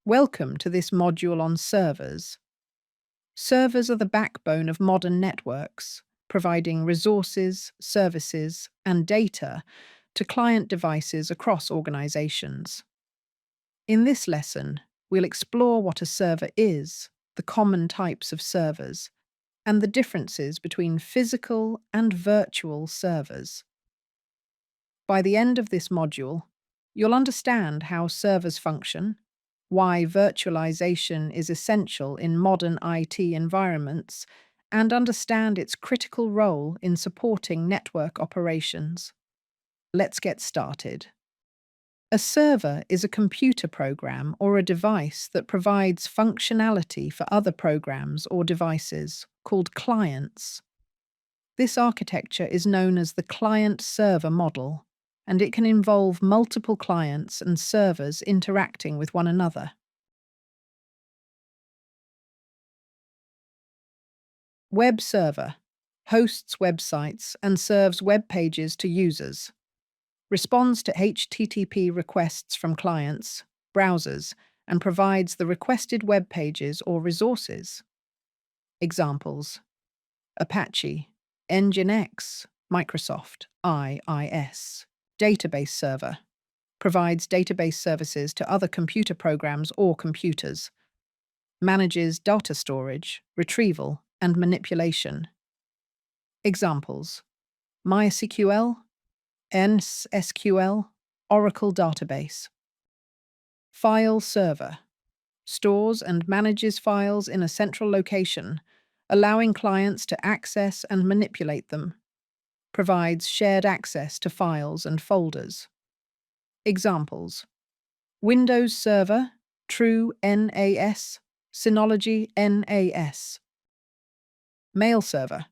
Welcome to this module on servers. Servers are the backbone of modern networks, providing resources, services, and data to client devices across organizations. In this lesson, we'll explore what a server is, the common types of servers, and the differences between physical and virtual servers. By the end of this module, you'll understand how servers function, why virtualization is essential in modern IT environments, and understand its critical role in supporting network operations. Let's get started. A server is a computer program or a device that provides functionality for other programs or devices, called clients. This architecture is known as the client-server model, and it can involve multiple clients and servers interacting with one another. Web server hosts websites and serves web pages to users, responds to HTTP requests from clients, browsers, and provides the requested web pages or resources. Examples: Apache, Nginx, Microsoft, IIS. Database server provides database services to other computer programs or computers, manages data storage, retrieval, and manipulation. Examples: MySQL, NSQL, Oracle database. File server stores and manages files in a central location, allowing clients to access and manipulate them. Provides shared access to files and folders. Examples: Windows Server, True NAS, Synology NAS. Mail server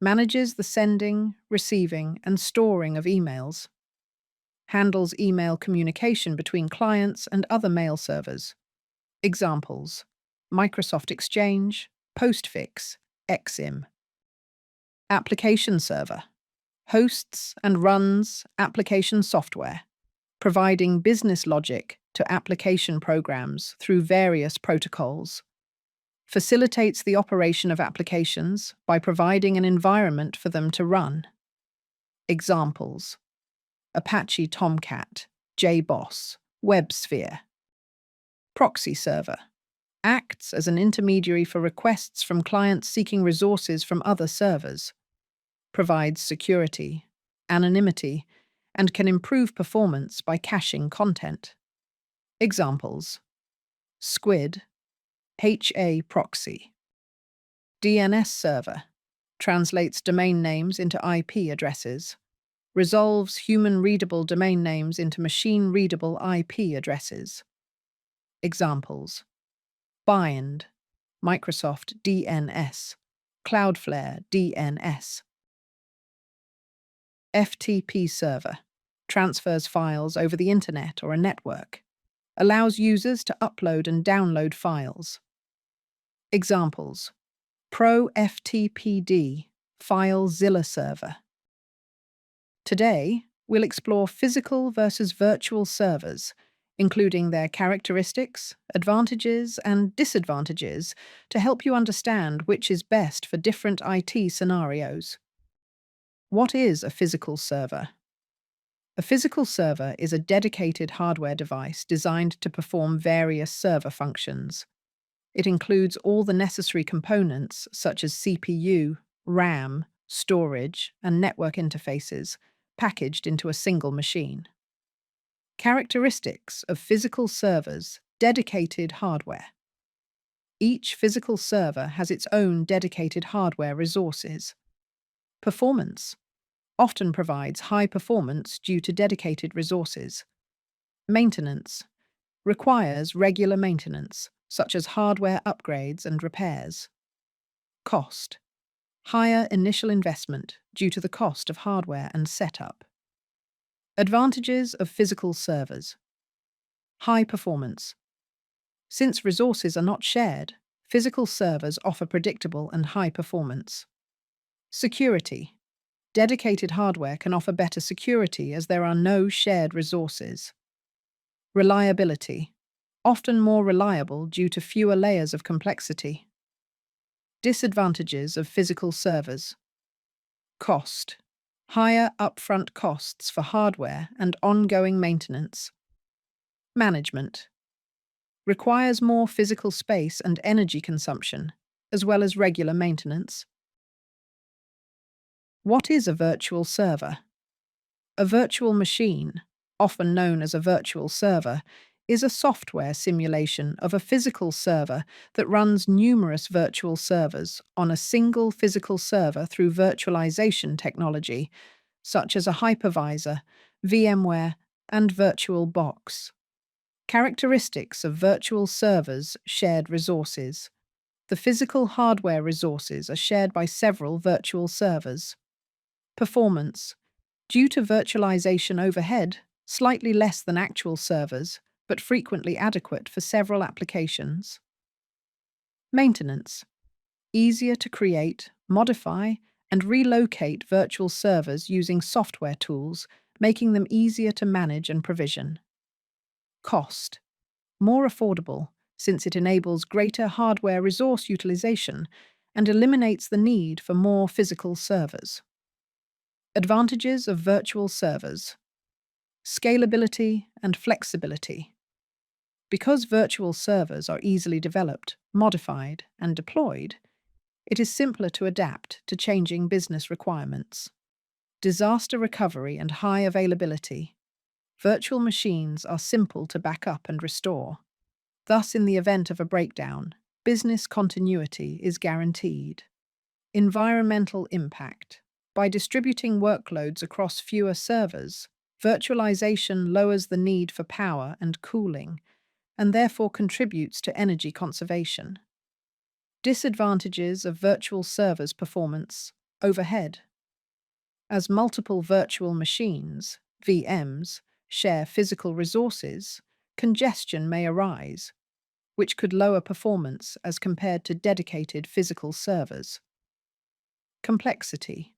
manages the sending, receiving, and storing of emails. Handles email communication between clients and other mail servers. Examples: Microsoft Exchange, Postfix, Exim. Application server hosts and runs application software, providing business logic to application programs through various protocols. Facilitates the operation of applications by providing an environment for them to run. Examples: Apache Tomcat, JBoss, WebSphere. Proxy server acts as an intermediary for requests from clients seeking resources from other servers. Provides security, anonymity, and can improve performance by caching content. Examples: Squid, HA proxy. DNS server translates domain names into IP addresses, resolves human-readable domain names into machine-readable IP addresses. Examples: Bind, Microsoft DNS, Cloudflare DNS. FTP server transfers files over the internet or a network, allows users to upload and download files. Examples: ProFTPD, FileZilla server. Today, we'll explore physical versus virtual servers, including their characteristics, advantages, and disadvantages to help you understand which is best for different IT scenarios. What is a physical server? A physical server is a dedicated hardware device designed to perform various server functions. It includes all the necessary components such as CPU, RAM, storage, and network interfaces, packaged into a single machine. Characteristics of physical servers: dedicated hardware. Each physical server has its own dedicated hardware resources. Performance often provides high performance due to dedicated resources. Maintenance requires regular maintenance, such as hardware upgrades and repairs. Cost higher initial investment due to the cost of hardware and setup. Advantages of physical servers: high performance. Since resources are not shared, physical servers offer predictable and high performance. Security: dedicated hardware can offer better security as there are no shared resources. Reliability: often more reliable due to fewer layers of complexity. Disadvantages of physical servers. Cost. Higher upfront costs for hardware and ongoing maintenance. Management. Requires more physical space and energy consumption, as well as regular maintenance. What is a virtual server? A virtual machine, often known as a virtual server, is a software simulation of a physical server that runs numerous virtual servers on a single physical server through virtualization technology, such as a hypervisor, VMware, and VirtualBox. Characteristics of virtual servers: shared resources. The physical hardware resources are shared by several virtual servers. Performance. Due to virtualization overhead, slightly less than actual servers, but frequently adequate for several applications. Maintenance. Easier to create, modify, and relocate virtual servers using software tools, making them easier to manage and provision. Cost. More affordable, since it enables greater hardware resource utilization and eliminates the need for more physical servers. Advantages of virtual servers. Scalability and flexibility. Because virtual servers are easily developed, modified, and deployed, it is simpler to adapt to changing business requirements. Disaster recovery and high availability. Virtual machines are simple to back up and restore. Thus, in the event of a breakdown, business continuity is guaranteed. Environmental impact. By distributing workloads across fewer servers, virtualization lowers the need for power and cooling, and therefore contributes to energy conservation. Disadvantages of virtual servers' performance: overhead. As multiple virtual machines, VMs, share physical resources, congestion may arise, which could lower performance as compared to dedicated physical servers. Complexity.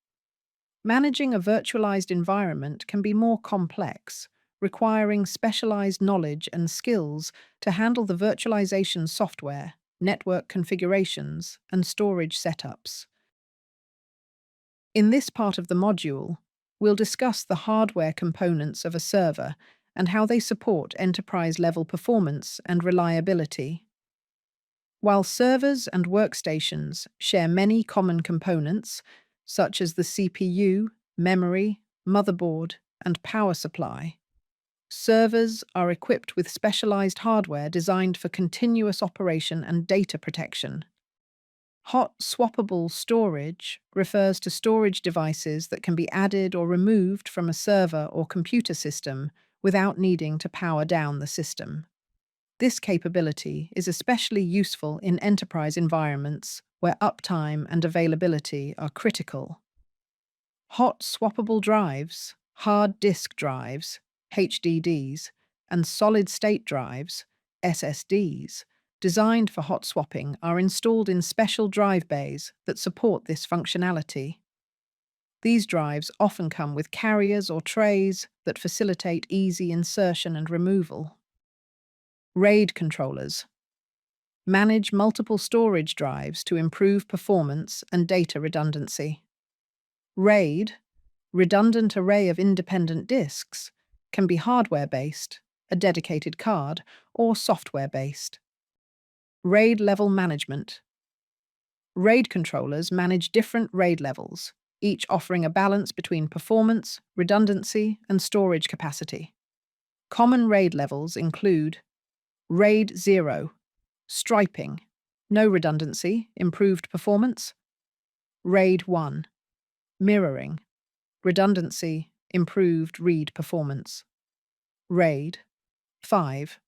Managing a virtualized environment can be more complex, requiring specialized knowledge and skills to handle the virtualization software, network configurations, and storage setups. In this part of the module, we'll discuss the hardware components of a server and how they support enterprise-level performance and reliability. While servers and workstations share many common components, such as the CPU, memory, motherboard, and power supply, servers are equipped with specialized hardware designed for continuous operation and data protection. Hot swappable storage refers to storage devices that can be added or removed from a server or computer system without needing to power down the system. This capability is especially useful in enterprise environments where uptime and availability are critical. Hot swappable drives, hard disk drives, HDDs, and solid-state drives, SSDs, designed for hot swapping are installed in special drive bays that support this functionality. These drives often come with carriers or trays that facilitate easy insertion and removal. RAID controllers manage multiple storage drives to improve performance and data redundancy. RAID, redundant array of independent disks, can be hardware-based, a dedicated card, or software-based. RAID level management. RAID controllers manage different RAID levels, each offering a balance between performance, redundancy, and storage capacity. Common RAID levels include RAID 0, striping, no redundancy, improved performance. RAID 1, mirroring, redundancy, improved read performance. RAID 5,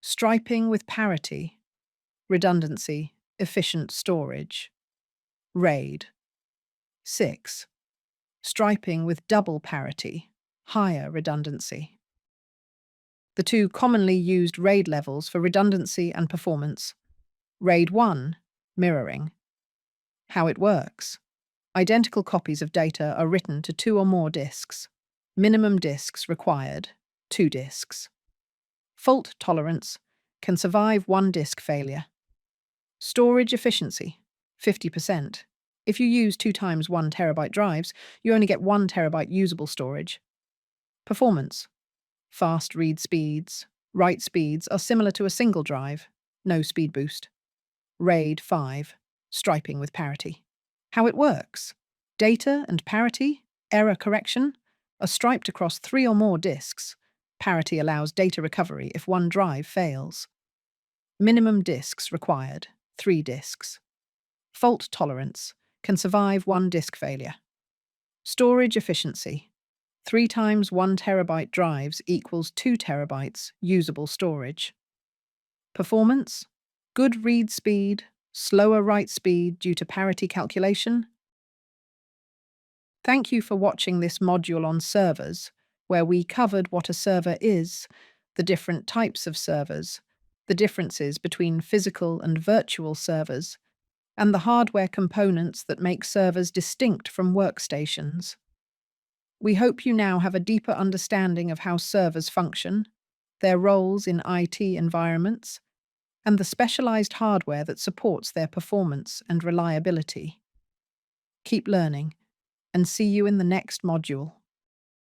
striping with parity, redundancy, efficient storage. RAID 6, striping with double parity, higher redundancy. The two commonly used RAID levels for redundancy and performance. RAID 1, mirroring. How it works. Identical copies of data are written to 2 or more disks. Minimum disks required, 2 disks. Fault tolerance can survive one disk failure. Storage efficiency, 50%. If you use 2 times 1 terabyte drives, you only get 1 terabyte usable storage. Performance, fast read speeds, write speeds are similar to a single drive, no speed boost. RAID 5, striping with parity. How it works: data and parity, error correction, are striped across 3 or more disks. Parity allows data recovery if one drive fails. Minimum disks required, 3 disks. Fault tolerance, can survive one disk failure. Storage efficiency, 3 times 1 terabyte drives equals 2 terabytes usable storage. Performance, good read speed, slower write speed due to parity calculation. Thank you for watching this module on servers, where we covered what a server is, the different types of servers, the differences between physical and virtual servers, and the hardware components that make servers distinct from workstations. We hope you now have a deeper understanding of how servers function, their roles in IT environments, and the specialized hardware that supports their performance and reliability. Keep learning, and see you in the next module.